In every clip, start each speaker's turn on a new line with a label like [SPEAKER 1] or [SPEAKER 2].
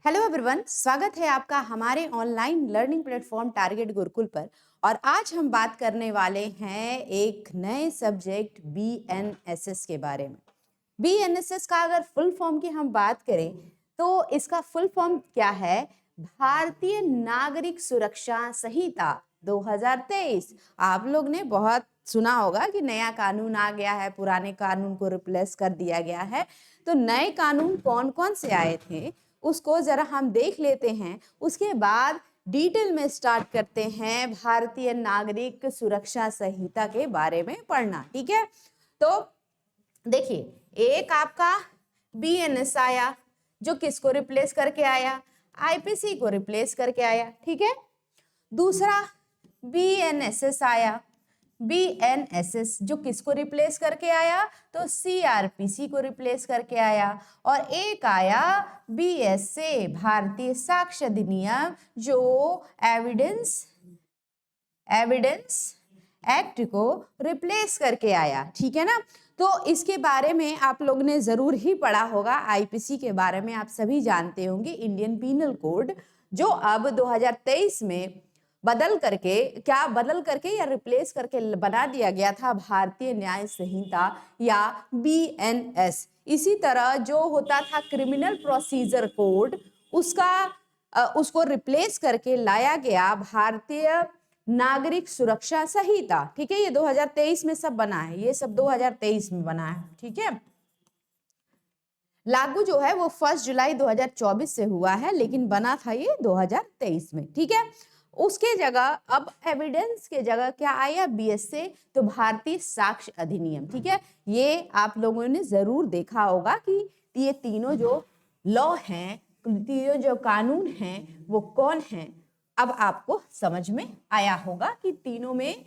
[SPEAKER 1] Hello everyone, स्वागत है आपका हमारे online learning platform target Gurukul पर। और आज हम बात करने वाले हैं एक नए सब्जेक्ट बीएनएसएस के बारे में। बीएनएसएस का अगर फुल फॉर्म की हम बात करें तो इसका फुल फॉर्म क्या है? भारतीय नागरिक सुरक्षा संहिता 2023। आप लोग ने बहुत सुना होगा कि नया कानून आ गया है, पुराने कानून को रिप्लेस कर दिया गया है। तो नए कानून कौन कौन से आए थे उसको जरा हम देख लेते हैं, उसके बाद डिटेल में स्टार्ट करते हैं भारतीय नागरिक सुरक्षा संहिता के बारे में पढ़ना। ठीक है, तो देखिए, एक आपका बीएनएस आया जो किसको रिप्लेस करके आया? आईपीसी को रिप्लेस करके आया। ठीक है, दूसरा बीएनएसएस आया। बीएनएसएस जो किसको रिप्लेस करके आया? तो सीआरपीसी को रिप्लेस करके आया। और एक आया बीएसए, भारतीय साक्ष्य अधिनियम, जो एविडेंस एक्ट को रिप्लेस करके आया। ठीक है ना, तो इसके बारे में आप लोग ने जरूर ही पढ़ा होगा। आईपीसी के बारे में आप सभी जानते होंगे, इंडियन पीनल कोड, जो अब 2023 में बदल करके या रिप्लेस करके बना दिया गया था भारतीय न्याय संहिता या बीएनएस। इसी तरह जो होता था क्रिमिनल प्रोसीजर कोड, उसको रिप्लेस करके लाया गया भारतीय नागरिक सुरक्षा संहिता। ठीक है, ये 2023 में सब बना है, ये सब 2023 में बना है। ठीक है, लागू जो है वो 1 जुलाई 2024 से हुआ है, लेकिन बना था ये 2023 में। ठीक है, उसके जगह अब एविडेंस के जगह क्या आया? बीएसए, तो भारतीय साक्ष्य अधिनियम। ठीक है, ये आप लोगों ने जरूर देखा होगा कि ये तीनों जो लॉ हैं, तीनों जो कानून हैं, वो कौन हैं। अब आपको समझ में आया होगा कि तीनों में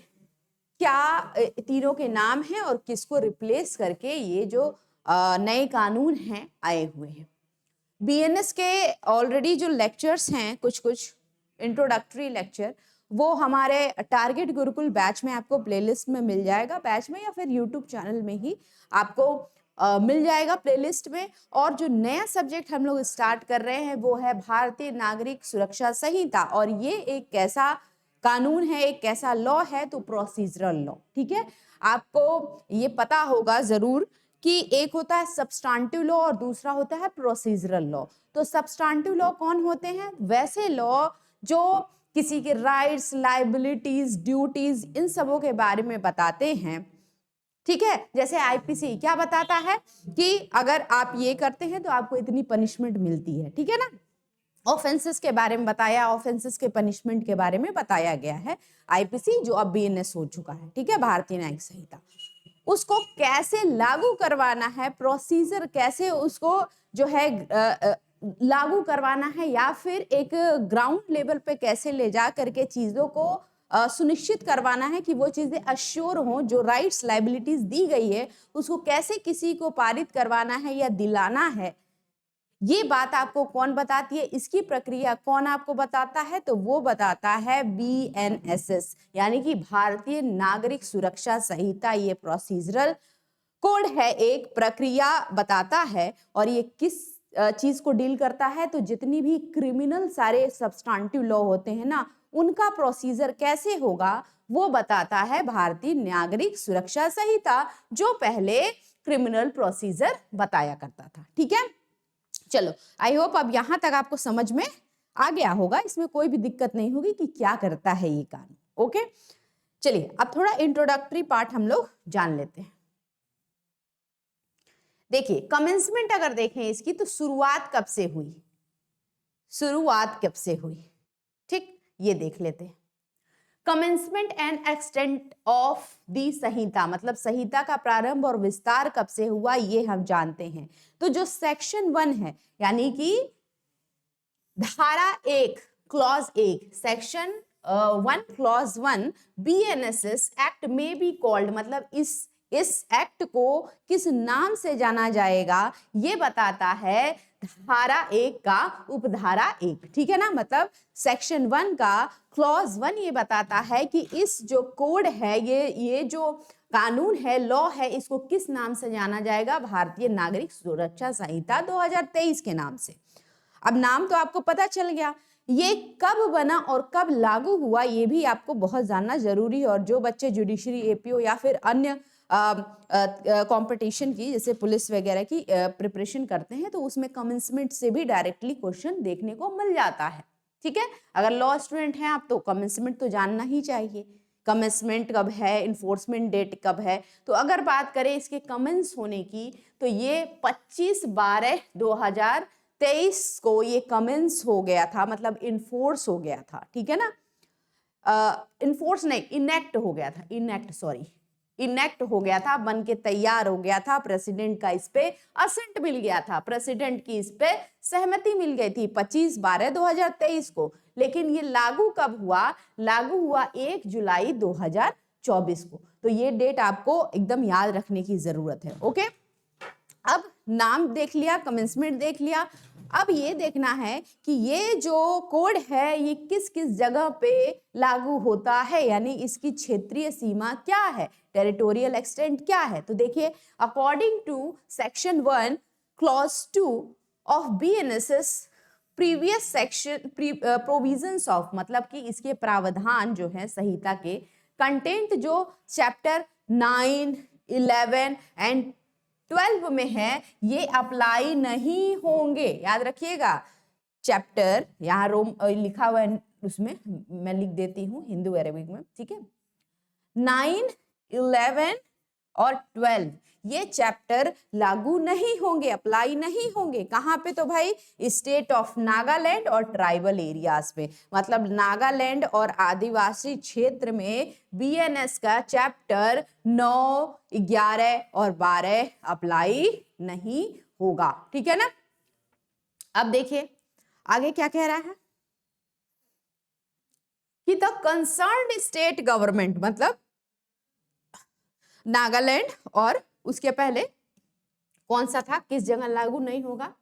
[SPEAKER 1] क्या तीनों के नाम हैं और किसको रिप्लेस करके ये जो नए कानून हैं आए हुए हैं। बीएनएस के ऑलरेडी जो लेक्चर्स हैं, कुछ इंट्रोडक्टरी लेक्चर, वो हमारे टारगेट गुरुकुल बैच में आपको प्लेलिस्ट में मिल जाएगा, बैच में या फिर यूट्यूब चैनल में ही आपको मिल जाएगा प्लेलिस्ट में। और जो नया सब्जेक्ट हम लोग स्टार्ट कर रहे हैं वो है भारतीय नागरिक सुरक्षा संहिता। और ये एक कैसा कानून है, एक कैसा लॉ है? तो प्रोसीजरल लॉ। ठीक है, आपको ये पता होगा जरूर कि एक होता है सब्सटेंटिव लॉ और दूसरा होता है प्रोसीजरल लॉ। तो सब्सटेंटिव लॉ कौन होते हैं? वैसे लॉ जो किसी के राइट्स, लायबिलिटीज, ड्यूटीज, इन सबों के बारे में बताते हैं। ठीक है, जैसे आईपीसी क्या बताता है कि अगर आप ये करते हैं तो आपको इतनी पनिशमेंट मिलती है। ठीक है ना, ऑफेंसेस के बारे में बताया, ऑफेंसेस के पनिशमेंट के बारे में बताया गया है आईपीसी, जो अब बीएनएस हो चुका है। ठीक है, भारतीय न्यायिक संहिता। उसको कैसे लागू करवाना है, प्रोसीजर कैसे उसको जो है लागू करवाना है, या फिर एक ग्राउंड लेवल पे कैसे ले जा करके चीजों को सुनिश्चित करवाना है कि वो चीजें अश्योर हों, जो राइट्स लायबिलिटीज दी गई है उसको कैसे किसी को पारित करवाना है या दिलाना है, ये बात आपको कौन बताती है? इसकी प्रक्रिया कौन आपको बताता है? तो वो बताता है बीएनएसएस, यानी कि भारतीय नागरिक सुरक्षा संहिता। ये प्रोसीजरल कोड है, एक प्रक्रिया बताता है। और ये किस चीज को डील करता है? तो जितनी भी क्रिमिनल सारे सब्सटेंटिव लॉ होते हैं ना, उनका प्रोसीजर कैसे होगा वो बताता है भारतीय नागरिक सुरक्षा संहिता, जो पहले क्रिमिनल प्रोसीजर बताया करता था। ठीक है, चलो, आई होप अब यहां तक आपको समझ में आ गया होगा, इसमें कोई भी दिक्कत नहीं होगी कि क्या करता है ये कानून। ओके, चलिए अब थोड़ा इंट्रोडक्टरी पार्ट हम लोग जान लेते हैं। देखिए, कमेंसमेंट अगर देखें इसकी, तो शुरुआत कब से हुई? ठीक, ये देख लेते हैं। Commencement and extent of the संहिता, मतलब संहिता का प्रारंभ और विस्तार कब से हुआ, ये हम जानते हैं। तो जो सेक्शन 1 है, यानी कि धारा 1 clause 1, section 1 clause 1, BNSS act में बी कॉल्ड, मतलब इस एक्ट को किस नाम से जाना जाएगा ये बताता है धारा 1 का उपधारा 1। ठीक है ना, मतलब सेक्शन 1 का क्लॉज 1 ये बताता है कि इस जो कोड है, ये जो कानून है, लॉ है, इसको किस नाम से जाना जाएगा? भारतीय नागरिक सुरक्षा संहिता 2023 के नाम से। अब नाम तो आपको पता चल गया, ये कब बना और कब लागू हुआ ये भी आपको बहुत जानना जरूरी है। और जो बच्चे जुडिशरी, एपीओ या फिर अन्य कंपटीशन की जैसे पुलिस वगैरह की प्रिपरेशन करते हैं तो उसमें कमेंसमेंट से भी डायरेक्टली क्वेश्चन देखने को मिल जाता है। ठीक है, अगर लॉ स्टूडेंट हैं आप तो कमेंसमेंट तो जानना ही चाहिए, कमेंसमेंट कब है, इन्फोर्समेंट डेट कब है। तो अगर बात करें इसके कमेंस होने की तो ये 25/12/2023 को ये कमेंस हो गया था, मतलब इन्फोर्स हो गया था। ठीक है ना, इन्फोर्स नहीं, इनेक्ट हो गया था, इनेक्ट हो गया था, बन के तैयार हो गया था। प्रेसिडेंट का इस पे असेंट मिल गया था, प्रेसिडेंट की इस पे सहमति मिल गई थी 25/12/2023 को। लेकिन ये लागू कब हुआ? लागू हुआ 1 जुलाई 2024 को। तो ये डेट आपको एकदम याद रखने की जरूरत है। ओके, अब नाम देख लिया, कमेंसमेंट देख लिया, अब ये देखना है कि ये जो कोड है ये किस किस जगह पे लागू होता है, यानी इसकी क्षेत्रीय सीमा क्या है, टेरिटोरियल एक्सटेंट क्या है। तो देखिए, according to section 1 clause 2 of BNSS previous section provisions of, मतलब कि इसके प्रावधान जो है संहिता के कंटेंट जो चैप्टर 9, 11 एंड 12 में है ये अप्लाई नहीं होंगे। याद रखिएगा, चैप्टर यहाँ रोम लिखा हुआ है, उसमें मैं लिख देती हूँ हिंदू अरेबिक में। ठीक है, 9, 11 और 12 ये चैप्टर लागू नहीं होंगे, अप्लाई नहीं होंगे। कहाँ पे? तो भाई स्टेट ऑफ नागालैंड और ट्राइबल एरियाज पे, मतलब नागालैंड और आदिवासी क्षेत्र में बीएनएस का चैप्टर 9, 11 और 12 अप्लाई नहीं होगा। ठीक है ना। अब देखिए आगे क्या कह रहा है कि द कंसर्न्ड स्टेट गवर्नमेंट, मतलब नागालैंड और उसके पहले कौन सा था, किस जगह लागू नहीं होगा,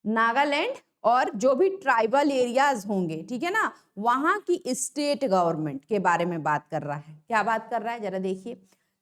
[SPEAKER 1] नागालैंड और जो भी ट्राइबल एरियाज होंगे, ठीक है ना, वहां की स्टेट गवर्नमेंट के बारे में बात कर रहा है। क्या बात कर रहा है जरा देखिए,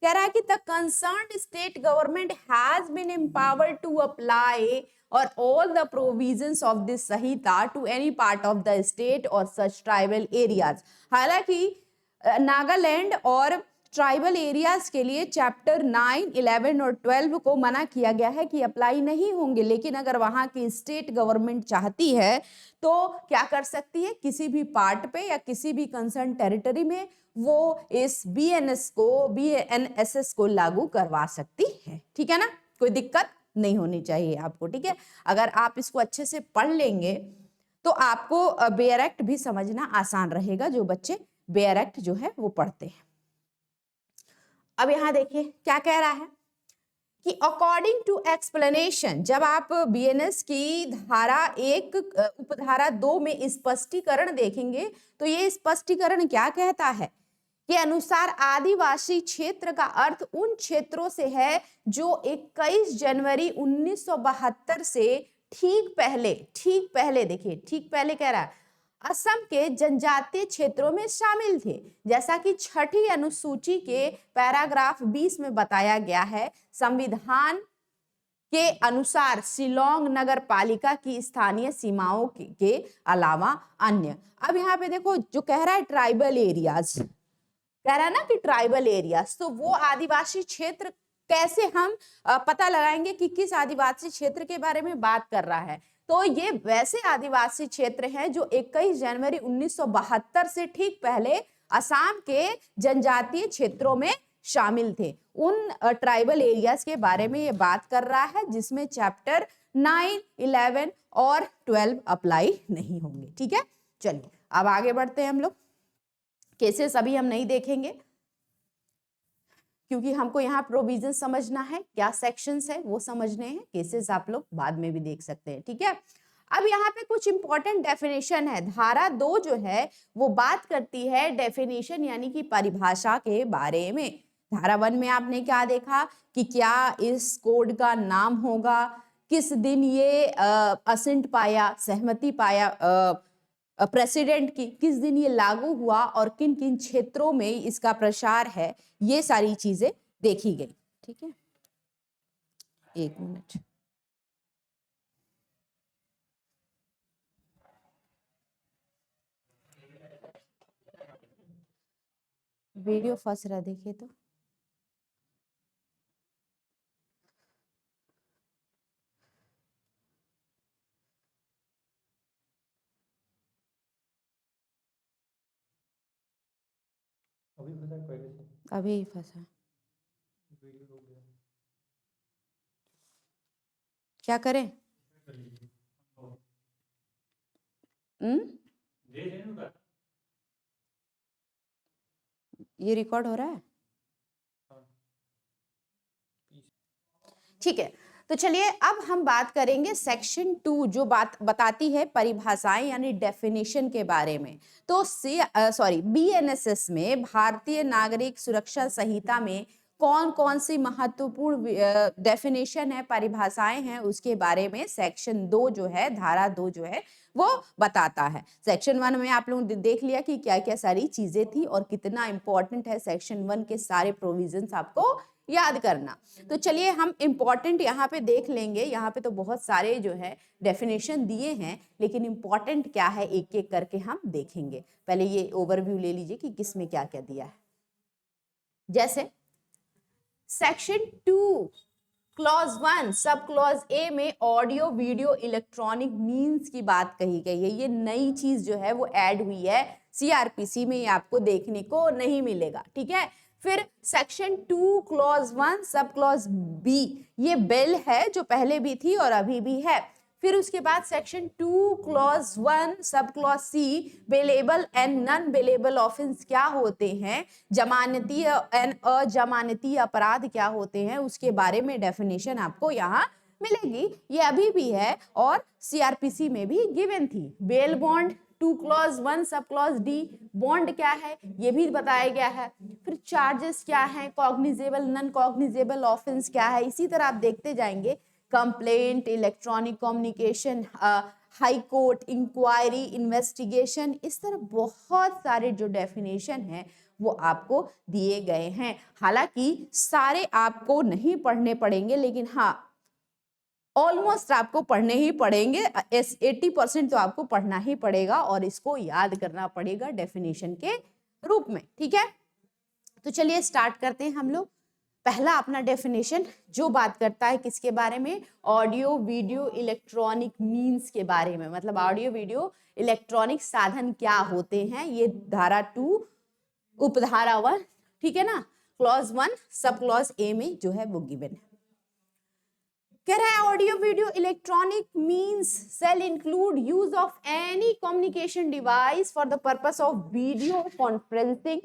[SPEAKER 1] कह रहा है कि the concerned state government has been empowered to apply और all the provisions of this संहिता to any part of the state और सच ट्राइबल एरियाज। हालांकि नागालैंड और ट्राइबल एरियाज के लिए चैप्टर 9, 11 और 12 को मना किया गया है कि अप्लाई नहीं होंगे, लेकिन अगर वहां की स्टेट गवर्नमेंट चाहती है तो क्या कर सकती है, किसी भी पार्ट पे या किसी भी कंसर्न टेरिटरी में वो इस बीएनएसएस को लागू करवा सकती है। ठीक है ना, कोई दिक्कत नहीं होनी चाहिए आपको। ठीक है, अगर आप इसको अच्छे से पढ़ लेंगे तो आपको बेयर एक्ट भी समझना आसान रहेगा, जो बच्चे बेयर एक्ट जो है वो पढ़ते हैं। अब यहां देखिए क्या कह रहा है कि अकॉर्डिंग टू एक्सप्लेनेशन, जब आप बीएनएस की धारा 1 उपधारा 2 में स्पष्टीकरण देखेंगे तो ये स्पष्टीकरण क्या कहता है के अनुसार आदिवासी क्षेत्र का अर्थ उन क्षेत्रों से है जो 21 जनवरी 1972 से ठीक पहले देखिए, ठीक पहले कह रहा है असम के जनजातीय क्षेत्रों में शामिल थे। जैसा कि छठी अनुसूची के पैराग्राफ 20 में बताया गया है, संविधान के अनुसार शिलोंग नगर पालिका की स्थानीय सीमाओं के अलावा अन्य। अब यहाँ पे देखो जो कह रहा है ट्राइबल एरियाज, कह रहा है ना कि ट्राइबल एरियाज, तो वो आदिवासी क्षेत्र कैसे हम पता लगाएंगे कि किस आदिवासी क्षेत्र के बारे में बात कर रहा है। तो ये वैसे आदिवासी क्षेत्र हैं जो 21 जनवरी 1972 से ठीक पहले असम के जनजातीय क्षेत्रों में शामिल थे। उन ट्राइबल एरियाज के बारे में ये बात कर रहा है जिसमें चैप्टर 9, 11 और 12 अप्लाई नहीं होंगे। ठीक है, चलिए अब आगे बढ़ते हैं हम लोग। केसेस अभी हम नहीं देखेंगे क्योंकि हमको यहाँ प्रोविजन समझना है, क्या सेक्शंस है वो समझने हैं, केसेस आप लोग बाद में भी देख सकते हैं। ठीक है, अब यहाँ पे कुछ इंपॉर्टेंट डेफिनेशन है। धारा 2 जो है वो बात करती है डेफिनेशन यानी कि परिभाषा के बारे में। धारा 1 में आपने क्या देखा कि क्या इस कोड का नाम होगा, किस दिन ये असेंट पाया, सहमति पाया प्रेसिडेंट की, किस दिन ये लागू हुआ और किन किन क्षेत्रों में इसका प्रसार है, ये सारी चीजें देखी गई। ठीक है, एक मिनट। वीडियो फंस रहा, देखिए तो।
[SPEAKER 2] अभी फंसा है पहले से।
[SPEAKER 1] अभी ही फंसा।
[SPEAKER 2] वीडियो रुक गया।
[SPEAKER 1] क्या करें?
[SPEAKER 2] कर लीजिए।
[SPEAKER 1] हम्म,
[SPEAKER 2] दे देना का।
[SPEAKER 1] ये रिकॉर्ड हो रहा है?
[SPEAKER 2] हाँ।
[SPEAKER 1] ठीक है, तो चलिए अब हम बात करेंगे सेक्शन 2 जो बात बताती है परिभाषाएं यानी डेफिनेशन के बारे में। तो बीएनएसएस में भारतीय नागरिक सुरक्षा संहिता में कौन कौन सी महत्वपूर्ण डेफिनेशन है, परिभाषाएं हैं, उसके बारे में सेक्शन 2 जो है, धारा 2 जो है वो बताता है। सेक्शन 1 में आप लोगों ने देख लिया कि क्या क्या सारी चीजें थी और कितना इंपॉर्टेंट है सेक्शन 1 के सारे प्रोविजंस आपको याद करना। तो चलिए हम इंपॉर्टेंट यहाँ पे देख लेंगे। यहाँ पे तो बहुत सारे जो है डेफिनेशन दिए हैं, लेकिन इंपॉर्टेंट क्या है एक एक करके हम देखेंगे। पहले ये ओवरव्यू ले लीजिए कि किसमें क्या क्या दिया है। जैसे section 2 clause 1 sub clause A में ऑडियो वीडियो इलेक्ट्रॉनिक मीन्स की बात कही गई है। ये नई चीज जो है वो ऐड हुई है सीआरपीसी में, ये आपको देखने को नहीं मिलेगा। ठीक है, फिर section 2 clause 1 sub clause B, ये बेल है जो पहले भी थी और अभी भी है। फिर उसके बाद section 2 clause 1 sub clause C bailable and non bailable offence क्या होते हैं, जमानती एंड अजमानती अपराध क्या होते हैं, उसके बारे में डेफिनेशन आपको यहाँ मिलेगी। ये अभी भी है और सीआरपीसी में भी गिवन थी। Bail bond 2 clause 1 sub clause D, bond क्या है ये भी बताया गया है। फिर चार्जेस क्या है, कॉग्निजेबल नॉन कॉग्निजेबल ऑफेंस क्या है, इसी तरह आप देखते जाएंगे। Complaint, electronic communication, high court, inquiry, investigation, इस तरह बहुत सारे जो डेफिनेशन है वो आपको दिए गए हैं। हालांकि सारे आपको नहीं पढ़ने पड़ेंगे, लेकिन हाँ ऑलमोस्ट आपको पढ़ने ही पड़ेंगे। 80% तो आपको पढ़ना ही पड़ेगा और इसको याद करना पड़ेगा डेफिनेशन के रूप में। ठीक है, तो चलिए स्टार्ट करते हैं हम लोग। पहला अपना डेफिनेशन जो बात करता है किसके बारे में, ऑडियो वीडियो इलेक्ट्रॉनिक मीन्स के बारे में। मतलब ऑडियो वीडियो इलेक्ट्रॉनिक साधन क्या होते हैं, ये धारा 2 उपधारा 1, ठीक है ना, क्लॉज 1 सब क्लॉज ए में जो है वो गिवन है। कह रहा है audio video electronic means shall include use of any communication device for the purpose of video conferencing,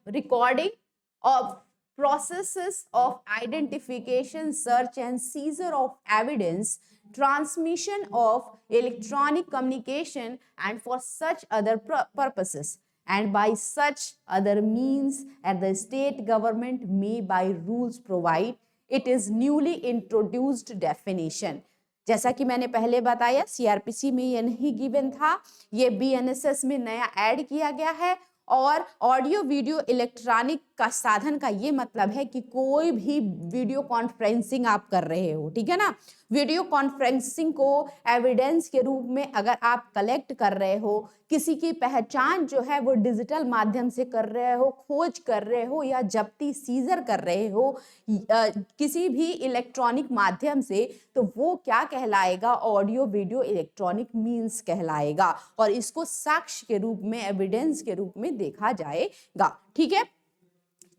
[SPEAKER 1] recording of processes of identification, search and seizure of evidence, transmission of electronic communication and for such other purposes, and by such other means as the state government may by rules provide. It is newly introduced definition. जैसा कि मैंने पहले बताया CrPC में ये नहीं given था, ये बीएनएसएस में नया ऐड किया गया है। और ऑडियो वीडियो इलेक्ट्रॉनिक का साधन का ये मतलब है कि कोई भी वीडियो कॉन्फ्रेंसिंग आप कर रहे हो, ठीक है ना, वीडियो कॉन्फ्रेंसिंग को एविडेंस के रूप में अगर आप कलेक्ट कर रहे हो, किसी की पहचान जो है वो डिजिटल माध्यम से कर रहे हो, खोज कर रहे हो या जब्ती सीजर कर रहे हो किसी भी इलेक्ट्रॉनिक माध्यम से, तो वो क्या कहलाएगा, ऑडियो वीडियो इलेक्ट्रॉनिक मीन्स कहलाएगा और इसको साक्ष्य के रूप में, एविडेंस के रूप में देखा जाएगा। ठीक है,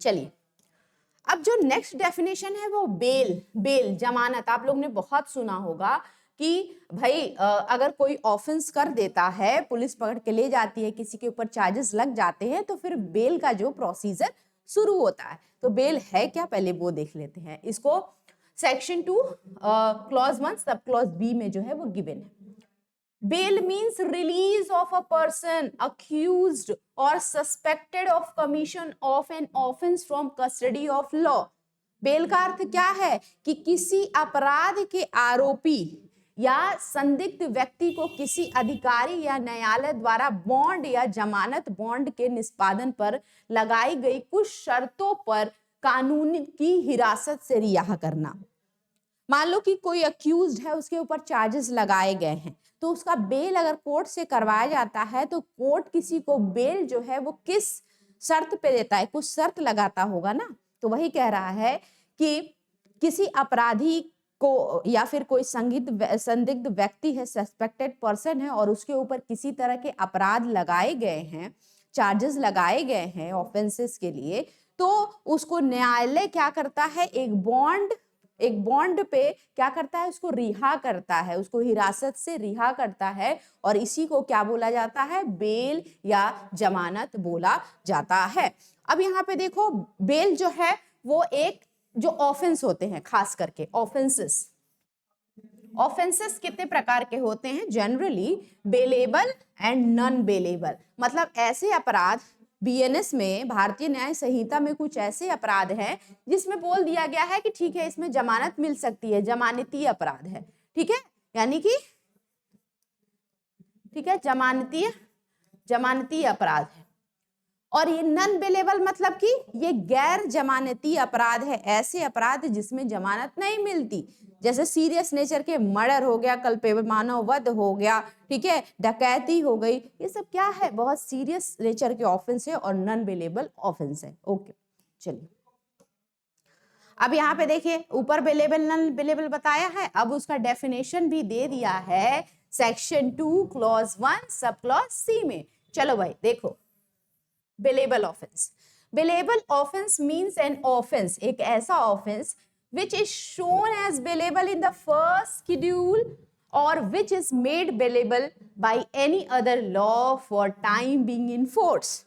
[SPEAKER 1] चलिए अब जो नेक्स्ट डेफिनेशन है वो बेल जमानत। आप लोग ने बहुत सुना होगा कि भाई अगर कोई ऑफेंस कर देता है, पुलिस पकड़ के ले जाती है, किसी के ऊपर चार्जेस लग जाते हैं, तो फिर बेल का जो प्रोसीजर शुरू होता है। तो बेल है क्या, पहले वो देख लेते हैं। इसको section 2 clause 1 sub clause B में जो है वो गिवन है। Bail means release of a person accused or suspected of commission of an offense from custody of law. Bail का अर्थ क्या है कि किसी अपराध के आरोपी या संदिग्ध व्यक्ति को किसी अधिकारी या न्यायालय द्वारा बॉन्ड या जमानत बॉन्ड के निष्पादन पर लगाई गई कुछ शर्तों पर कानून की हिरासत से रिहा करना। मान लो कि कोई अक्यूज्ड है, उसके ऊपर चार्जेस लगाए गए हैं, तो उसका बेल अगर कोर्ट से करवाया जाता है तो कोर्ट किसी को बेल जो है वो किस शर्त पे देता है, कुछ शर्त लगाता होगा ना। तो वही कह रहा है कि किसी अपराधी को या फिर कोई संदिग्ध व्यक्ति है, सस्पेक्टेड पर्सन है, और उसके ऊपर किसी तरह के अपराध लगाए गए हैं, चार्जेस लगाए गए हैं ऑफेंसेस के लिए, तो उसको न्यायालय क्या करता है, एक बॉन्ड पे क्या करता है, उसको रिहा करता है, उसको हिरासत से रिहा करता है, और इसी को क्या बोला जाता है, बेल या जमानत बोला जाता है। अब यहाँ पे देखो, बेल जो है वो एक जो ऑफेंस होते हैं, खास करके ऑफेंसेस कितने प्रकार के होते हैं, generally bailable and non bailable. मतलब ऐसे अपराध, बीएनएस में, भारतीय न्याय संहिता में कुछ ऐसे अपराध हैं जिसमें बोल दिया गया है कि ठीक है इसमें जमानत मिल सकती है, जमानती अपराध है, ठीक है, यानी कि ठीक है जमानती अपराध है। और ये नॉन बेलेबल मतलब कि ये गैर जमानती अपराध है, ऐसे अपराध जिसमें जमानत नहीं मिलती, जैसे सीरियस नेचर के मर्डर हो गया, कल मानव वध हो गया, ठीक है, डकैती हो गई, ये सब क्या है, बहुत सीरियस नेचर के ऑफेंस है और नॉन बेलेबल ऑफेंस है। ओके, चलिए अब यहाँ पे देखिए, ऊपर बेलेबल नॉन बेलेबल बताया है, अब उसका डेफिनेशन भी दे दिया है सेक्शन 2 क्लॉज 1 सब क्लॉज सी में। चलो भाई देखो, bailable offence. Bailable offence means an offence, एक ऐसा offence which is shown as billable in the first schedule or which is made billable by any other law for time being in force।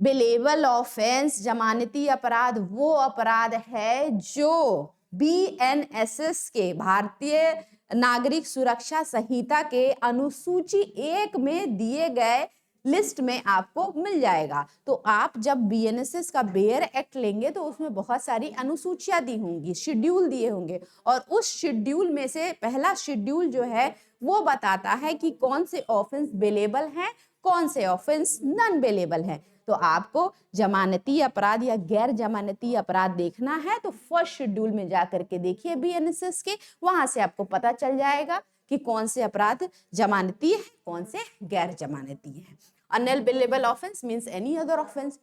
[SPEAKER 1] Bailable offence, जमानती अपराध, वो अपराध है जो BNSS के, भारतीय नागरिक सुरक्षा संहिता के अनुसूची 1 में दिए गए लिस्ट में आपको मिल जाएगा। तो आप जब बीएनएसएस का बेयर एक्ट लेंगे तो उसमें बहुत सारी अनुसूचियां दी होंगी, शेड्यूल दिए होंगे, और उस शेड्यूल में से पहला शेड्यूल जो है वो बताता है कि कौन से ऑफेंस बेलेबल हैं, कौन से ऑफेंस नॉन बेलेबल हैं। तो आपको जमानती अपराध या गैर जमानती अपराध देखना है तो फर्स्ट शेड्यूल में जाकर के देखिए बीएनएसएस के, वहां से आपको पता चल जाएगा कि कौन से अपराध जमानती है, कौन से गैर जमानती है। अनल bailable offence means any other offence.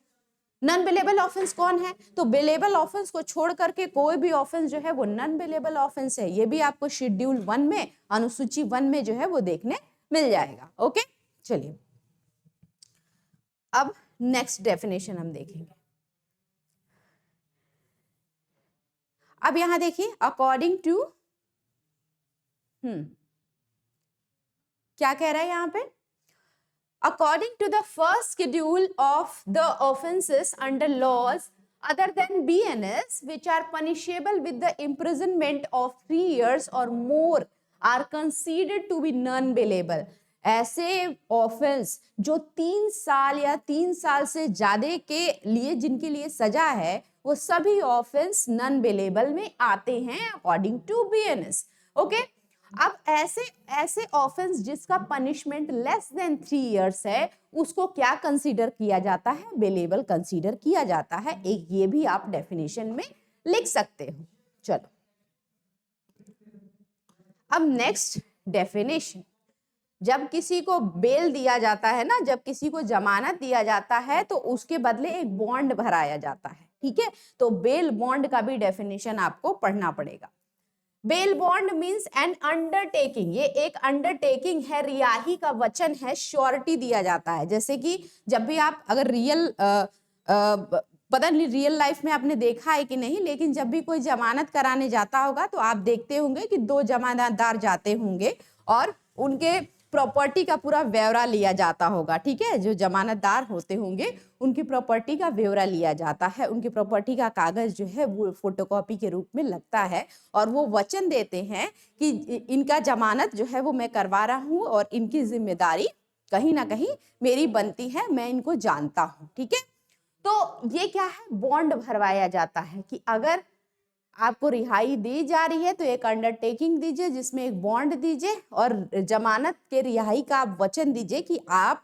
[SPEAKER 1] Non bailable offence कौन है, तो बेलेबल ऑफेंस को छोड़ करके कोई भी ऑफेंस जो है वो नॉन बेलेबल ऑफेंस है। ये भी आपको शेड्यूल 1 में, अनुसूची 1 में जो है वो देखने मिल जाएगा। ओके, चलिए अब नेक्स्ट डेफिनेशन हम देखेंगे। अब यहां देखिए, अकॉर्डिंग टू क्या कह रहा है यहाँ पे, according to the first schedule of the offences under laws other than BNS which are punishable with the imprisonment of 3 years और more are considered to be non bailable. ऐसे ऑफेंस जो 3 साल या 3 साल से ज्यादा के लिए, जिनके लिए सजा है, वो सभी ऑफेंस नॉन बेलेबल में आते हैं अकॉर्डिंग टू बीएनएस। ओके, अब ऐसे ऑफेंस जिसका पनिशमेंट लेस देन 3 years है, उसको क्या कंसीडर किया जाता है, बेलेबल कंसीडर किया जाता है। एक ये भी आप डेफिनेशन में लिख सकते हो। चलो अब नेक्स्ट डेफिनेशन, जब किसी को बेल दिया जाता है ना, जब किसी को जमानत दिया जाता है तो उसके बदले एक बॉन्ड भराया जाता है, ठीक है, तो बेल बॉन्ड का भी डेफिनेशन आपको पढ़ना पड़ेगा। Bail bond means N undertaking, ये एक अंडरटेकिंग है, रियाही का वचन है, श्योरिटी दिया जाता है। जैसे कि जब भी आप अगर पता नहीं रियल लाइफ में आपने देखा है कि नहीं, लेकिन जब भी कोई जमानत कराने जाता होगा तो आप देखते होंगे कि 2 जमानतदार जाते होंगे और उनके प्रॉपर्टी का पूरा ब्यौरा लिया जाता होगा, ठीक है, जो जमानतदार होते होंगे उनकी प्रॉपर्टी का ब्यौरा लिया जाता है, उनकी प्रॉपर्टी का कागज जो है वो फोटोकॉपी के रूप में लगता है, और वो वचन देते हैं कि इनका जमानत जो है वो मैं करवा रहा हूँ और इनकी जिम्मेदारी कहीं ना कहीं मेरी बनती है, मैं इनको जानता हूँ, ठीक है। तो ये क्या है, बॉन्ड भरवाया जाता है कि अगर आपको रिहाई दी जा रही है तो एक अंडरटेकिंग दीजिए जिसमें एक बॉन्ड दीजिए और जमानत के रिहाई का आप वचन दीजिए कि आप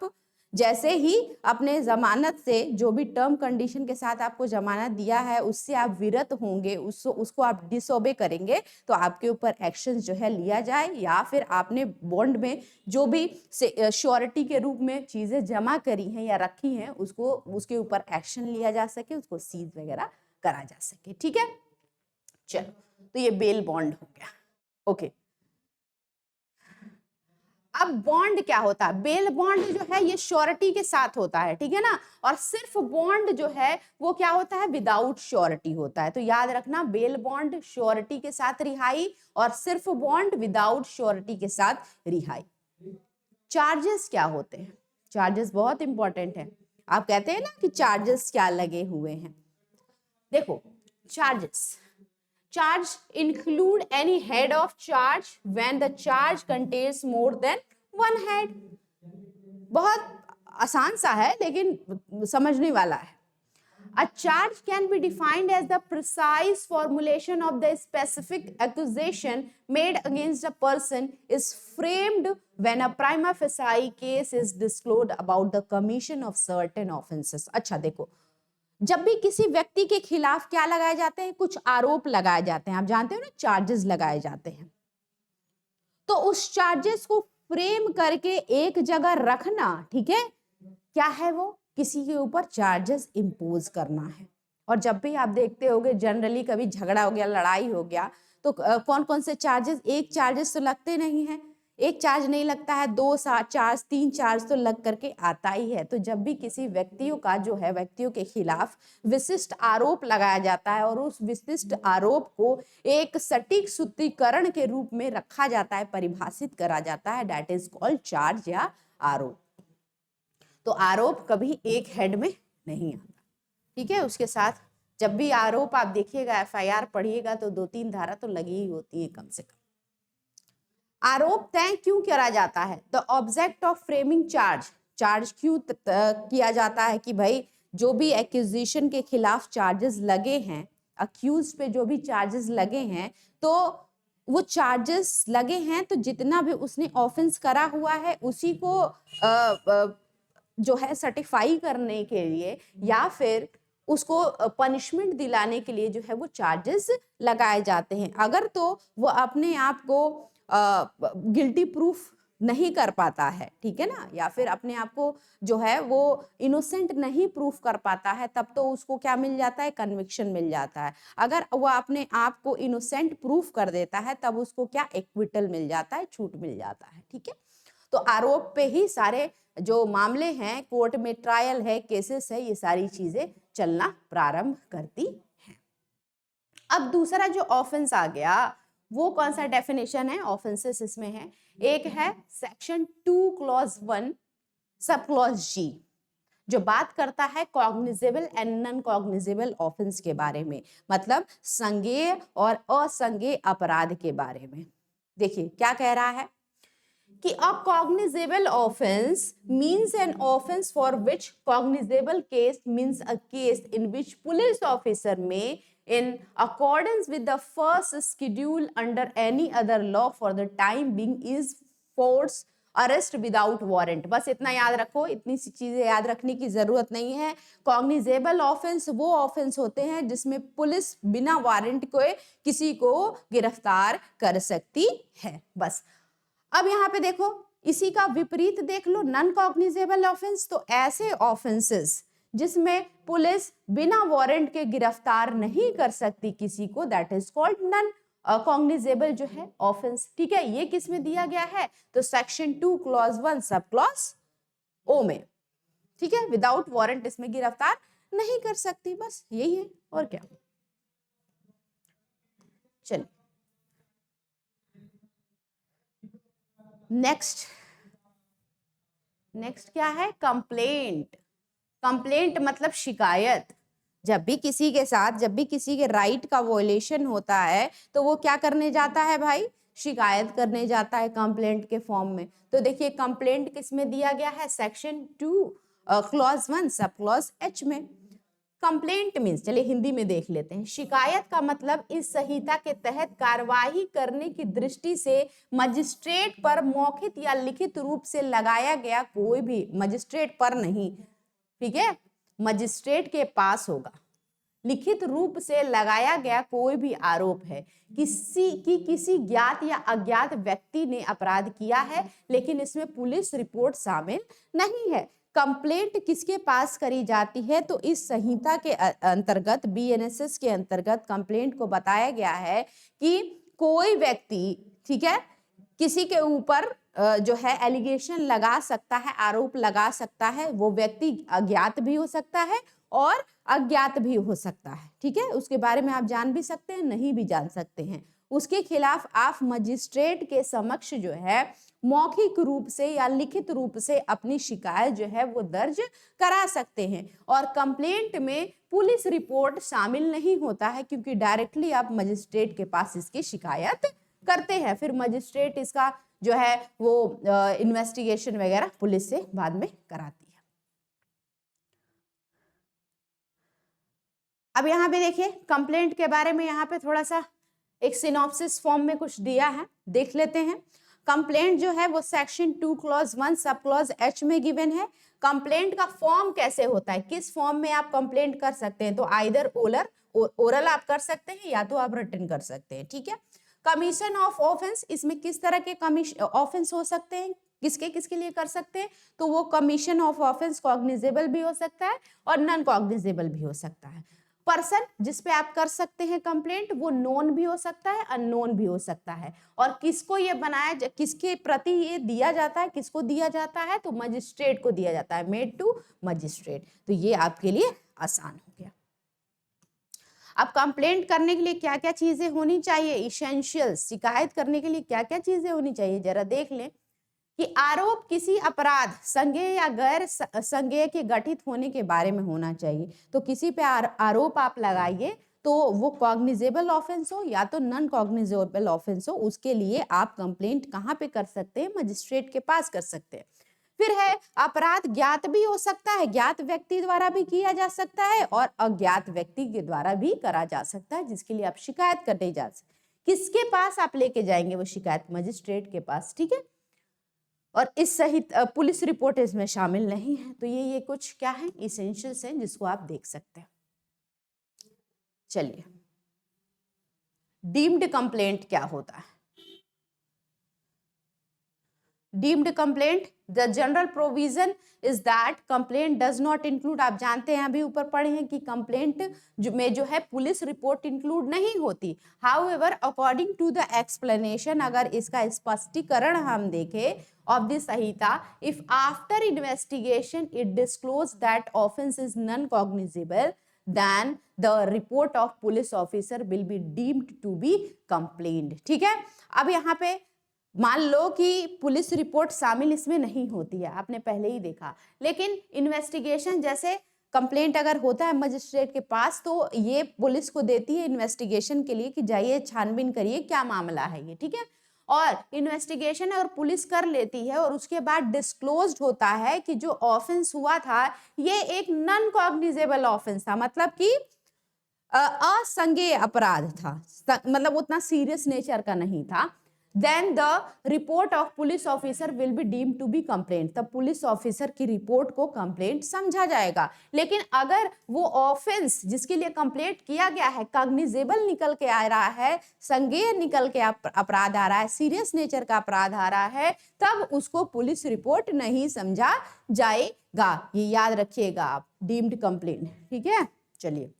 [SPEAKER 1] जैसे ही अपने जमानत से जो भी टर्म कंडीशन के साथ आपको जमानत दिया है उससे आप विरत होंगे, उसको आप डिसओबे करेंगे तो आपके ऊपर एक्शन जो है लिया जाए, या फिर आपने बॉन्ड में जो भी श्योरिटी के रूप में चीजें जमा करी हैं या रखी हैं उसको उसके ऊपर एक्शन लिया जा सके, उसको सीज वगैरह करा जा सके। ठीक है, चलो तो ये बेल बॉन्ड हो गया। ओके, अब बॉन्ड क्या होता है? बेल बॉन्ड जो है ये श्योरिटी के साथ होता है, ठीक है ना, और सिर्फ बॉन्ड जो है वो क्या होता है? विदाउट श्योरिटी होता है। तो याद रखना, बेल बॉन्ड श्योरिटी के साथ रिहाई और सिर्फ बॉन्ड विदाउट श्योरिटी के साथ रिहाई। चार्जेस क्या होते हैं? चार्जेस बहुत इंपॉर्टेंट है। आप कहते हैं ना कि चार्जेस क्या लगे हुए हैं। देखो, charge include any head of charge when the charge contains more than one head। बहुत आसान सा है लेकिन समझने वाला है। A charge can be defined as the precise formulation of the specific accusation made against a person is framed when a prima facie case is disclosed about the commission of certain offenses। अच्छा देखो, जब भी किसी व्यक्ति के खिलाफ क्या लगाए जाते हैं? कुछ आरोप लगाए जाते हैं, आप जानते हो ना, चार्जेस लगाए जाते हैं। तो उस चार्जेस को फ्रेम करके एक जगह रखना, ठीक है, क्या है वो? किसी के ऊपर चार्जेस इंपोज करना है। और जब भी आप देखते होगे जनरली कभी झगड़ा हो गया, लड़ाई हो गया, तो कौन कौन से चार्जेस? एक चार्जेस तो लगते नहीं है, एक चार्ज नहीं लगता है, 2 चार्ज 3 चार्ज तो लग करके आता ही है। तो जब भी किसी व्यक्तियों का जो है, व्यक्तियों के खिलाफ विशिष्ट आरोप लगाया जाता है और उस विशिष्ट आरोप को एक सटीक सूत्रीकरण के रूप में रखा जाता है, परिभाषित करा जाता है, दैट इज कॉल्ड चार्ज या आरोप। तो आरोप कभी एक हेड में नहीं आता, ठीक है। उसके साथ जब भी आरोप आप देखिएगा, एफआईआर पढ़िएगा तो 2-3 धारा तो लगी ही होती है कम से कम। आरोप तय क्यों करा जाता है? The object of framing charge. Charge क्यों किया जाता है कि भाई जो भी एक्यूजिशन के खिलाफ चार्जेस लगे हैं, अक्यूज पे जो भी चार्जेस लगे हैं, तो वो चार्जेस लगे हैं तो जितना भी उसने ऑफेंस करा हुआ है उसी को जो है सर्टिफाई करने के लिए या फिर उसको पनिशमेंट दिलाने के लिए जो है वो चार्जेस लगाए जाते हैं। अगर तो वो अपने आप को गिल्टी प्रूफ नहीं कर पाता है, ठीक है ना, या फिर अपने आप को जो है वो इनोसेंट नहीं प्रूफ कर पाता है, तब तो उसको क्या मिल जाता है? कन्विक्शन मिल जाता है। अगर वो अपने आप को इनोसेंट प्रूफ कर देता है तब उसको क्या? एक्विटल मिल जाता है, छूट मिल जाता है, ठीक है। तो आरोप पे ही सारे जो मामले हैं, कोर्ट में ट्रायल है, केसेस है, ये सारी चीजें चलना प्रारंभ करती हैं। अब दूसरा जो ऑफेंस आ गया, वो कौन सा डेफिनेशन है? ऑफेंसेस इसमें है, एक है सेक्शन 2 क्लॉज 1 सब क्लॉज जी, जो बात करता है cognizable and non cognizable offence के बारे में, मतलब संज्ञेय और असंज्ञेय अपराध के बारे में। देखिए क्या कह रहा है कि a cognizable offense means an offense for which cognizable case means a case in which police officer may, in accordance with the first schedule under any other law for the time being, is force arrest without warrant. बस इतना याद रखो, इतनी सी चीजें याद रखने की जरूरत नहीं है। कॉग्निजेबल ऑफेंस वो ऑफेंस होते हैं जिसमें पुलिस बिना वारंट के किसी को गिरफ्तार कर सकती है, बस। अब यहाँ पे देखो, इसी का विपरीत देख लो, नॉन कॉग्निजेबल ऑफेंस। तो ऐसे ऑफेंसेस जिसमें पुलिस बिना वारंट के गिरफ्तार नहीं कर सकती किसी को, that is called non cognizable जो है ऑफेंस, ठीक है। ये किस में दिया गया है? तो सेक्शन 2 क्लॉज 1 सब क्लॉज ओ में, ठीक है। विदाउट वारंट इसमें गिरफ्तार नहीं कर सकती, बस यही है, और क्या। चलिए नेक्स्ट क्या है? कंप्लेंट। कंप्लेंट मतलब शिकायत। जब भी किसी के साथ, जब भी किसी के राइट का वॉयलेशन होता है तो वो क्या करने जाता है भाई? शिकायत करने जाता है कंप्लेंट के फॉर्म में। तो देखिए कंप्लेंट किस में दिया गया है? Section 2 clause 1 sub clause H में। कंप्लेंट मीन्स, चलिए हिंदी में देख लेते हैं। शिकायत का मतलब इस संहिता के तहत कार्यवाही करने की दृष्टि से मजिस्ट्रेट पर मौखिक या लिखित रूप से लगाया गया कोई भी, मजिस्ट्रेट पर नहीं, ठीक है, मजिस्ट्रेट के पास होगा, लिखित रूप से लगाया गया कोई भी आरोप है किसी ज्ञात या अज्ञात व्यक्ति ने अपराध किया है, लेकिन इसमें पुलिस रिपोर्ट शामिल नहीं है। कंप्लेंट किसके पास करी जाती है? तो इस संहिता के अंतर्गत, बीएनएसएस के अंतर्गत कंप्लेंट को बताया गया है कि कोई व्यक्ति, ठीक है, किसी के ऊपर जो है एलिगेशन लगा सकता है, आरोप लगा सकता है। वो व्यक्ति अज्ञात भी हो सकता है और अज्ञात भी हो सकता है, ठीक है, उसके बारे में आप जान भी सकते हैं, नहीं भी जान सकते हैं। उसके खिलाफ आप मजिस्ट्रेट के समक्ष जो है मौखिक रूप से या लिखित रूप से अपनी शिकायत जो है वो दर्ज करा सकते हैं। और कंप्लेंट में पुलिस रिपोर्ट शामिल नहीं होता है, क्योंकि डायरेक्टली आप मजिस्ट्रेट के पास इसकी शिकायत करते हैं, फिर मजिस्ट्रेट इसका जो है वो इन्वेस्टिगेशन वगैरह पुलिस से बाद में कराती है। अब यहाँ पे देखिए कंप्लेंट के बारे में यहाँ पे थोड़ा सा एक सिनॉप्सिस फॉर्म में कुछ दिया है, देख लेते हैं। कंप्लेंट जो है वो section 2 clause 1 sub clause H में गिवन है। कंप्लेंट का फॉर्म कैसे होता है, किस फॉर्म में आप कंप्लेंट कर सकते हैं? तो आइदर ओरल आप कर सकते हैं या तो आप रिटन कर सकते हैं, ठीक है। कमीशन ऑफ ऑफेंस, इसमें किस तरह के ऑफेंस हो सकते हैं, किसके किसके लिए कर सकते हैं? तो वो कमीशन ऑफ ऑफेंस कॉग्निजेबल भी हो सकता है और नॉन कॉग्निजेबल भी हो सकता है। पर्सन जिसपे आप कर सकते हैं कंप्लेंट, वो नोन भी हो सकता है, अननोन भी हो सकता है। और किसको ये बनाया, किसके प्रति ये दिया जाता है, किसको दिया जाता है? तो मजिस्ट्रेट को दिया जाता है, मेड टू मजिस्ट्रेट। तो ये आपके लिए आसान हो गया। अब कंप्लेंट करने के लिए क्या क्या चीजें होनी चाहिए, इसेंशियल्स, शिकायत करने के लिए क्या क्या चीजें होनी चाहिए, जरा देख लें। कि आरोप किसी अपराध संज्ञेय या गैर संज्ञेय के गठित होने के बारे में होना चाहिए। तो किसी पे आरोप आप लगाइए, तो वो कॉग्निजेबल ऑफेंस हो या तो नॉन कॉग्निजेबल ऑफेंस हो, उसके लिए आप कंप्लेंट कहाँ पे कर सकते हैं? मजिस्ट्रेट के पास कर सकते हैं। फिर है अपराध ज्ञात भी हो सकता है, ज्ञात व्यक्ति द्वारा भी किया जा सकता है और अज्ञात व्यक्ति के द्वारा भी करा जा सकता है, जिसके लिए आप शिकायत करने जा सकते। किसके पास आप लेके जाएंगे वो शिकायत? मजिस्ट्रेट के पास, ठीक है। और इस सहित पुलिस रिपोर्ट इसमें शामिल नहीं है। तो ये कुछ क्या है, इसेंशियल्स हैं जिसको आप देख सकते हैं। चलिए, डीम्ड कंप्लेंट क्या होता है? Deemed complaint, the general provision is that complaint does not include, आप जानते हैं अभी ऊपर पढ़े हैं कि कंप्लेंट में जो है पुलिस रिपोर्ट इंक्लूड नहीं होती। However according to the explanation, अगर इसका स्पष्टीकरण हम देखें of the Sahita, if after investigation it disclosed that offense is non-cognizable, then the report of police officer will be deemed to be complained, ठीक है। अब यहाँ पे मान लो कि पुलिस रिपोर्ट शामिल इसमें नहीं होती है, आपने पहले ही देखा, लेकिन इन्वेस्टिगेशन जैसे कंप्लेंट अगर होता है मजिस्ट्रेट के पास, तो ये पुलिस को देती है इन्वेस्टिगेशन के लिए कि जाइए छानबीन करिए क्या मामला है ये, ठीक है। और इन्वेस्टिगेशन अगर पुलिस कर लेती है और उसके बाद डिस्क्लोज्ड होता है कि जो ऑफेंस हुआ था ये एक नॉन कॉग्निजेबल ऑफेंस था, मतलब कि असंज्ञेय अपराध था, मतलब उतना सीरियस नेचर का नहीं था, then the report of police officer will be deemed to be complaint, तब पुलिस ऑफिसर की रिपोर्ट को कंप्लेंट समझा जाएगा। लेकिन अगर वो ऑफेंस जिसके लिए कंप्लेंट किया गया है कॉग्निजेबल निकल के आ रहा है, संज्ञेय निकल के अपराध आ रहा है, सीरियस नेचर का अपराध आ रहा है, तब उसको पुलिस रिपोर्ट नहीं समझा जाएगा। ये याद रखिएगा आप, डीम्ड कंप्लेंट, ठीक है। चलिए,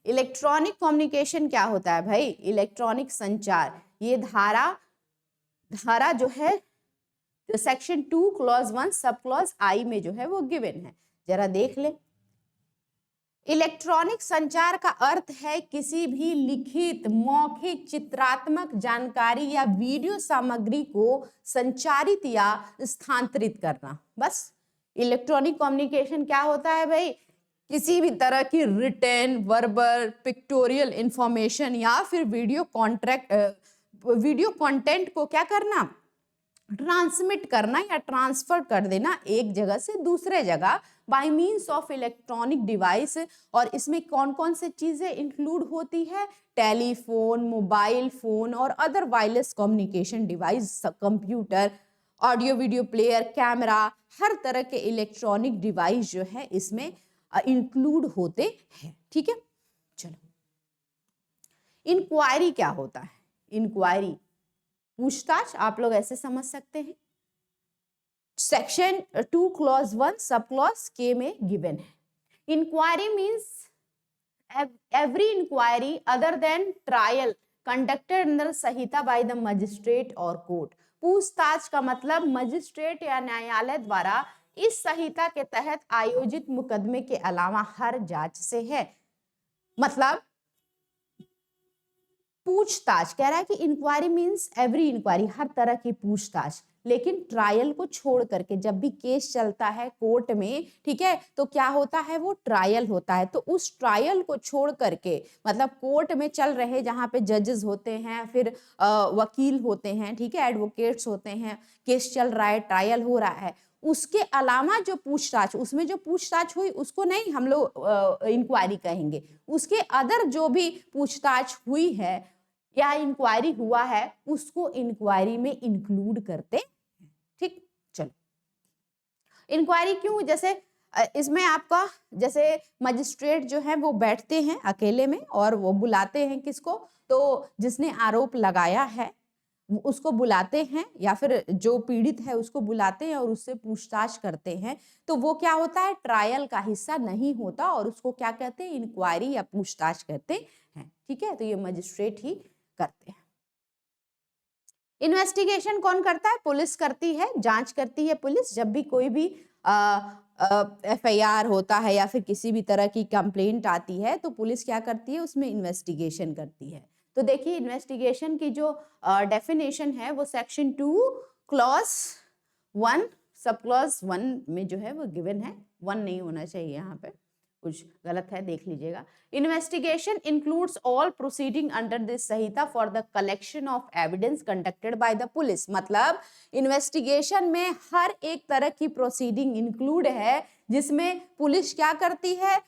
[SPEAKER 1] इलेक्ट्रॉनिक कम्युनिकेशन क्या होता है भाई? इलेक्ट्रॉनिक संचार, ये धारा जो है section 2 clause 1 sub clause I में जो है वो गिवन है, जरा देख ले। इलेक्ट्रॉनिक संचार का अर्थ है किसी भी लिखित, मौखिक, चित्रात्मक जानकारी या वीडियो सामग्री को संचारित या स्थानांतरित करना। बस इलेक्ट्रॉनिक कम्युनिकेशन क्या होता है भाई? किसी भी तरह की रिटन, वर्बल, पिक्टोरियल इंफॉर्मेशन या फिर वीडियो कंटेंट को क्या करना? ट्रांसमिट करना या ट्रांसफर कर देना एक जगह से दूसरे जगह by means of electronic device. और इसमें कौन कौन से चीजें इंक्लूड होती है? टेलीफोन, मोबाइल फोन और other wireless communication device, computer, audio video player, camera, हर तरह के इलेक्ट्रॉनिक डिवाइस जो है इसमें इंक्लूड होते हैं। ठीक है, चलो इंक्वायरी क्या होता है? इंक्वायरी पूछताछ, आप लोग ऐसे समझ सकते हैं। सेक्शन 2 क्लॉज 1 सब क्लॉज के में गिवन है। Inquiry means every inquiry other than trial conducted under Sanhita by the magistrate or court। पूछताछ का मतलब मजिस्ट्रेट या न्यायालय द्वारा इस संहिता के तहत आयोजित मुकदमे के अलावा हर जांच से है। मतलब पूछताछ कह रहा है कि इंक्वायरी मीन्स एवरी इंक्वायरी, हर तरह की पूछताछ, लेकिन ट्रायल को छोड़ करके। जब भी केस चलता है कोर्ट में, ठीक है, तो क्या होता है? वो ट्रायल होता है। तो उस ट्रायल को छोड़ करके, मतलब कोर्ट में चल रहे जहां पे जजेस होते हैं, फिर वकील होते हैं, ठीक है, एडवोकेट्स होते हैं, केस चल रहा है, ट्रायल हो रहा है, उसके अलावा जो पूछताछ, उसमें जो पूछताछ हुई उसको नहीं हम लोग इंक्वायरी कहेंगे। उसके अदर जो भी पूछताछ हुई है या इंक्वायरी हुआ है उसको इंक्वायरी में इंक्लूड करते। ठीक, चलो इंक्वायरी क्यों? जैसे इसमें आपका जैसे मजिस्ट्रेट जो है वो बैठते हैं अकेले में और वो बुलाते हैं किसको? तो जिसने आरोप लगाया है उसको बुलाते हैं, या फिर जो पीड़ित है उसको बुलाते हैं और उससे पूछताछ करते हैं। तो वो क्या होता है? ट्रायल का हिस्सा नहीं होता और उसको क्या कहते हैं? इंक्वायरी या पूछताछ कहते हैं। ठीक है, तो ये मजिस्ट्रेट ही करते हैं। इन्वेस्टिगेशन कौन करता है? पुलिस करती है, जांच करती है पुलिस। जब भी कोई भी FIR होता है या फिर किसी भी तरह की कंप्लेंट आती है तो पुलिस क्या करती है? उसमें इन्वेस्टिगेशन करती है। तो देखिए इन्वेस्टिगेशन की जो डेफिनेशन है वो सेक्शन 2 क्लॉज 1 सब क्लॉज 1 में जो है वो गिवन है। 1 नहीं होना चाहिए, यहाँ पे कुछ गलत है, देख लीजिएगा। Investigation includes all proceeding under this Samhita for the collection of evidence conducted by the police. मतलब इन्वेस्टिगेशन में हर एक तरह की प्रोसीडिंग इंक्लूड है जिसमें पुलिस क्या करती है?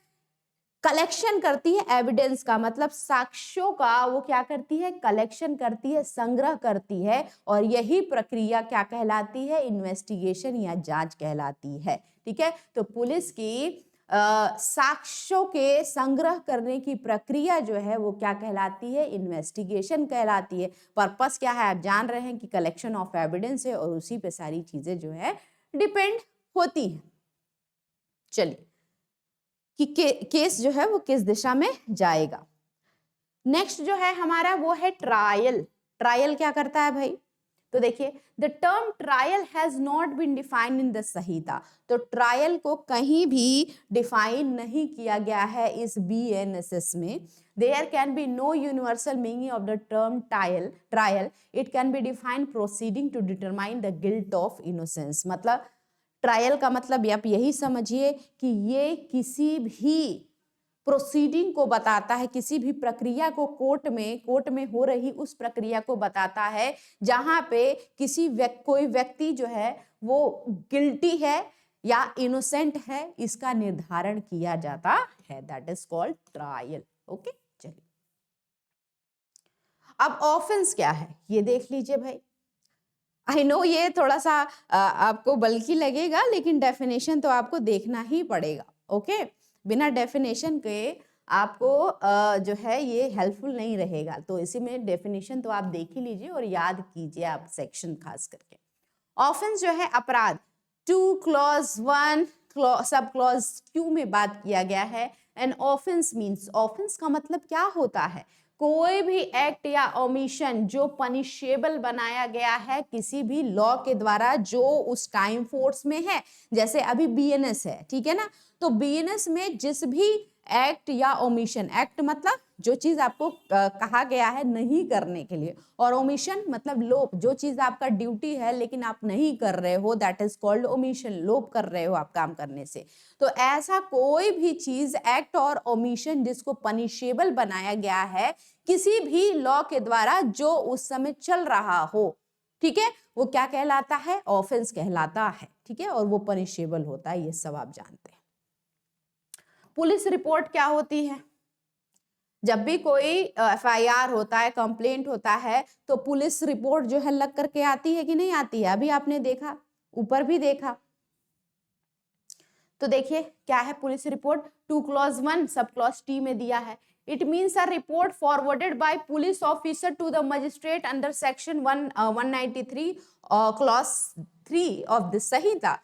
[SPEAKER 1] कलेक्शन करती है एविडेंस का, मतलब साक्ष्यों का वो क्या करती है? कलेक्शन करती है, संग्रह करती है। और यही प्रक्रिया क्या कहलाती है? इन्वेस्टिगेशन या जांच कहलाती है। ठीक है, तो पुलिस की साक्ष्यों के संग्रह करने की प्रक्रिया जो है वो क्या कहलाती है? इन्वेस्टिगेशन कहलाती है। पर्पस क्या है? आप जान रहे हैं कि कलेक्शन ऑफ एविडेंस है और उसी पे सारी चीजें जो है डिपेंड होती हैं। चलिए कि केस जो है वो किस दिशा में जाएगा। नेक्स्ट जो है हमारा वो है ट्रायल। ट्रायल क्या करता है भाई? तो देखिए the term trial has not been defined in the संहिता। तो ट्रायल को कहीं भी डिफाइन नहीं किया गया है इस BNSS में। There can be no universal meaning of the term trial. It can be defined proceeding to determine the guilt of innocence. मतलब ट्रायल का मतलब आप यही समझिए कि ये किसी भी प्रोसीडिंग को बताता है, किसी भी प्रक्रिया को कोर्ट में हो रही उस प्रक्रिया को बताता है जहां पे कोई व्यक्ति जो है वो गिल्टी है या इनोसेंट है, इसका निर्धारण किया जाता है। That is called trial. Okay, चलिए अब ऑफेंस क्या है ये देख लीजिए भाई। आई नो ये थोड़ा सा आपको बल्कि लगेगा, लेकिन डेफिनेशन तो आपको देखना ही पड़ेगा। ओके, बिना डेफिनेशन के आपको जो है ये हेल्पफुल नहीं रहेगा। तो इसी में डेफिनेशन तो आप देख ही लीजिए और याद कीजिए आप सेक्शन खास करके। ऑफेंस जो है अपराध 2 क्लॉज 1 सब क्लॉज Q में बात किया गया है। एंड ऑफेंस मीन्स, ऑफेंस का मतलब क्या होता है? कोई भी एक्ट या ओमिशन जो पनिशेबल बनाया गया है किसी भी लॉ के द्वारा जो उस टाइम फोर्स में है। जैसे अभी BNS है, ठीक है ना, तो BNS में जिस भी एक्ट या ओमिशन, एक्ट मतलब जो चीज आपको कहा गया है नहीं करने के लिए, और ओमिशन मतलब लोप, जो चीज आपका ड्यूटी है लेकिन आप नहीं कर रहे हो, दैट इज कॉल्ड ओमिशन। लोप कर रहे हो आप काम करने से। तो ऐसा कोई भी चीज, एक्ट और ओमिशन जिसको पनिशेबल बनाया गया है किसी भी लॉ के द्वारा जो उस समय चल रहा हो, ठीक है, वो क्या कहलाता है, ऑफेंस कहलाता है, ठीक है, और वो पनिशेबल होता है, ये सब आप जानते हैं। पुलिस रिपोर्ट क्या होती है, जब भी कोई एफआईआर होता है, कंप्लेंट होता है, तो पुलिस रिपोर्ट जो है लग करके आती है कि नहीं आती है, अभी आपने देखा, ऊपर भी देखा। तो देखिए क्या है police report, 2 clause 1 sub clause T में दिया है। It means a report forwarded by police officer to the magistrate under section 193 clause 3 of the Sanhita.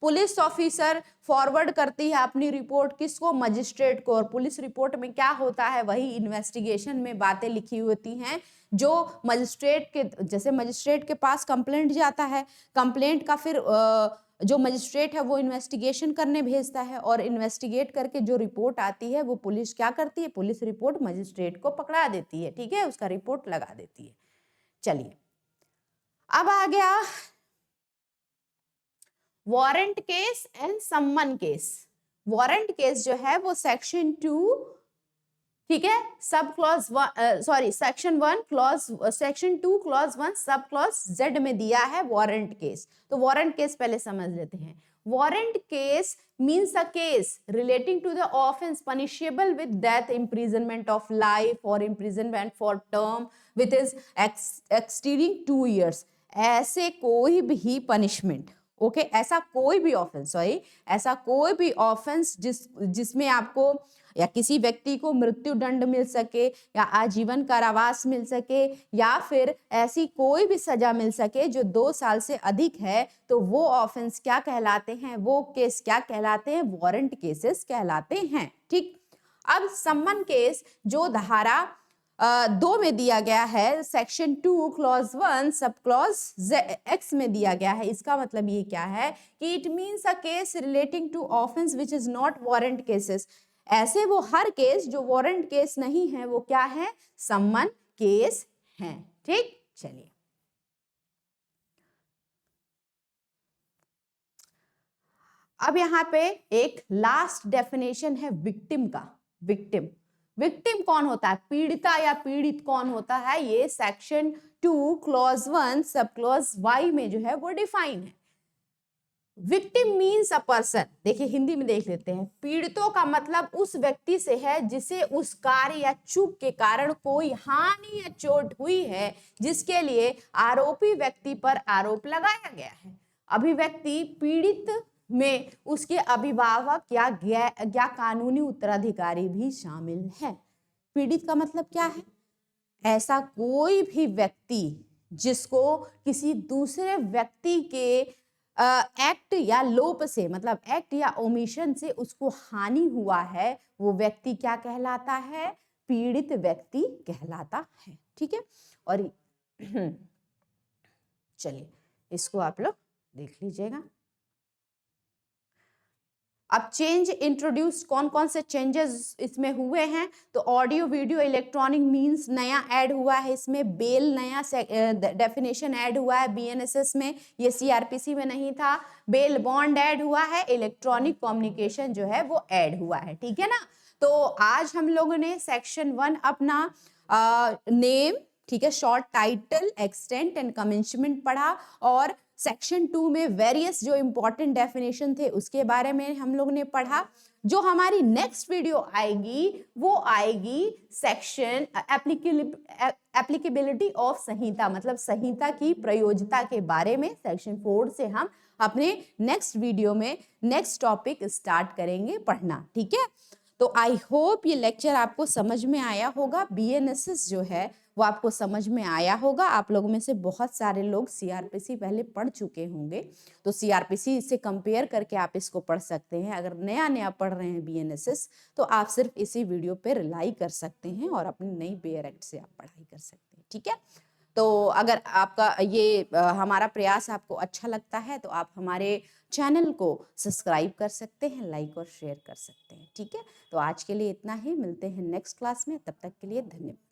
[SPEAKER 1] Police officer forward करती है अपनी रिपोर्ट किसको, मजिस्ट्रेट को, और पुलिस रिपोर्ट में क्या होता है, वही इन्वेस्टिगेशन में बातें लिखी होती हैं जो मजिस्ट्रेट के, जैसे मजिस्ट्रेट के पास कंप्लेंट जाता है, कंप्लेंट का फिर जो मजिस्ट्रेट है वो इन्वेस्टिगेशन करने भेजता है, और इन्वेस्टिगेट करके जो रिपोर्ट आती है वो पुलिस क्या करती है, पुलिस रिपोर्ट मजिस्ट्रेट को पकड़ा देती है, ठीक है, उसका रिपोर्ट लगा देती है। चलिए अब आ गया वारंट केस एंड सम्मन केस। वारंट केस जो है वो सेक्शन 2, ठीक है, sub clause sorry section 1 clause, section 2 clause 1 sub clause Z में दिया है वारंट केस। तो वारंट केस पहले समझ लेते हैं। Warrant case means a case relating to the offense punishable with death, imprisonment of life or imprisonment for term which is exceeding 2 years। ऐसे कोई भी पनिशमेंट, ओके, ऐसा कोई भी ऑफेंस, सॉरी, ऐसा कोई भी ऑफेंस जिसमें आपको या किसी व्यक्ति को मृत्यु दंड मिल सके या आजीवन कारावास मिल सके या फिर ऐसी कोई भी सजा मिल सके जो 2 साल से अधिक है, तो वो ऑफेंस क्या कहलाते हैं, वो केस क्या कहलाते हैं, वारंट केसेस कहलाते हैं। ठीक, अब सम्मन केस जो धारा 2 में दिया गया है, section 2 clause 1 sub clause x में दिया गया है, इसका मतलब ये क्या है कि it means a case relating to offence which is not warrant cases. ऐसे वो हर केस जो वारंट केस नहीं है वो क्या है, सम्मन केस है। ठीक, चलिए अब यहाँ पे एक लास्ट डेफिनेशन है विक्टिम का। विक्टिम, विक्टिम कौन होता है, पीड़िता या पीड़ित कौन होता है, ये section 2 clause 1 sub clause Y में जो है वो डिफाइन है। विक्टिम मीन्स अ पर्सन, देखिए हिंदी में देख लेते हैं, पीड़ितों का मतलब उस व्यक्ति से है जिसे उस कार्य या चूक के कारण कोई हानि या चोट हुई है जिसके लिए आरोपी व्यक्ति पर आरोप लगाया गया है। अभिव्यक्ति पीड़ित में उसके अभिभावक या कानूनी उत्तराधिकारी भी शामिल है। पीड़ित का मतलब क्या है, ऐसा कोई भी व्यक्ति जिसको किसी दूसरे व्यक्ति के एक्ट या लोप से, मतलब एक्ट या ओमिशन से उसको हानि हुआ है, वो व्यक्ति क्या कहलाता है, पीड़ित व्यक्ति कहलाता है। ठीक है, और चलिए इसको आप लोग देख लीजिएगा। अब चेंज इंट्रोड्यूस, कौन कौन से चेंजेस इसमें हुए हैं, तो ऑडियो वीडियो इलेक्ट्रॉनिक मींस नया ऐड हुआ है इसमें, बेल नया डेफिनेशन ऐड हुआ है बीएनएसएस में, ये सीआरपीसी में नहीं था। बेल बॉन्ड ऐड हुआ है, इलेक्ट्रॉनिक कम्युनिकेशन जो है वो ऐड हुआ है। ठीक है ना, तो आज हम लोगों ने सेक्शन 1 अपना नेम, ठीक है, short title, extent and commencement पढ़ा, और सेक्शन 2 में वेरियस जो इंपॉर्टेंट डेफिनेशन थे उसके बारे में हम लोग ने पढ़ा। जो हमारी नेक्स्ट वीडियो आएगी वो आएगी सेक्शन एप्लीकेबिलिटी ऑफ संहिता, मतलब संहिता की प्रयोज्यता के बारे में। सेक्शन 4 से हम अपने नेक्स्ट वीडियो में नेक्स्ट टॉपिक स्टार्ट करेंगे पढ़ना। ठीक है, तो आई होप ये लेक्चर आपको समझ में आया होगा, बीएनएसएस जो है वो आपको समझ में आया होगा। आप लोगों में से बहुत सारे लोग सीआरपीसी पहले पढ़ चुके होंगे, तो सीआरपीसी से कंपेयर करके आप इसको पढ़ सकते हैं। अगर नया नया पढ़ रहे हैं बीएनएसएस तो आप सिर्फ इसी वीडियो पे रिलाई कर सकते हैं और अपनी नई बेयर एक्ट से आप पढ़ाई कर सकते हैं। ठीक है, तो अगर आपका ये हमारा प्रयास आपको अच्छा लगता है तो आप हमारे चैनल को सब्सक्राइब कर सकते हैं, लाइक और शेयर कर सकते हैं। ठीक है, तो आज के लिए इतना ही, मिलते हैं नेक्स्ट क्लास में, तब तक के लिए धन्यवाद।